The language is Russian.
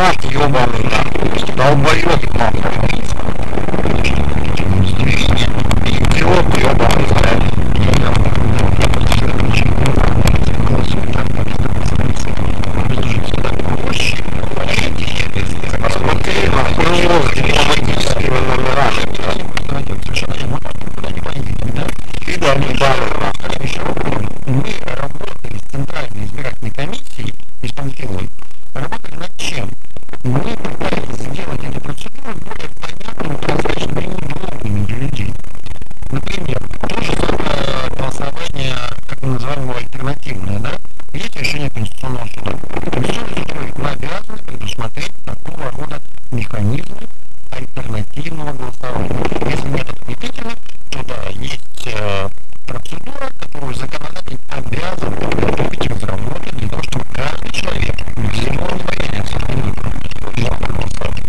Рак ебаный, нахуй. Долбоёб, нахуй. Идиот ебаный, блядь. Посмотри на хуйло с дипломатическими номерами, блядь. Пидор ебаный, нахуй. Мы работали с Центральной избирательной комиссией и с Панфиловой. Работали над чем? Мы пытались сделать эту процедуру более понятной, прозрачной и удобной для людей. Например, то же самое голосование, как мы называем его, альтернативное, да? Есть решение Конституционного суда. Конституционный суд говорит, мы обязаны предусмотреть такого рода механизмы альтернативного голосования. Если метод отвратительный, то да, есть процедура, которую законодатель обязан подготовить и разработать для того, чтобы каждый человек, без его не появится, мог проголосовать.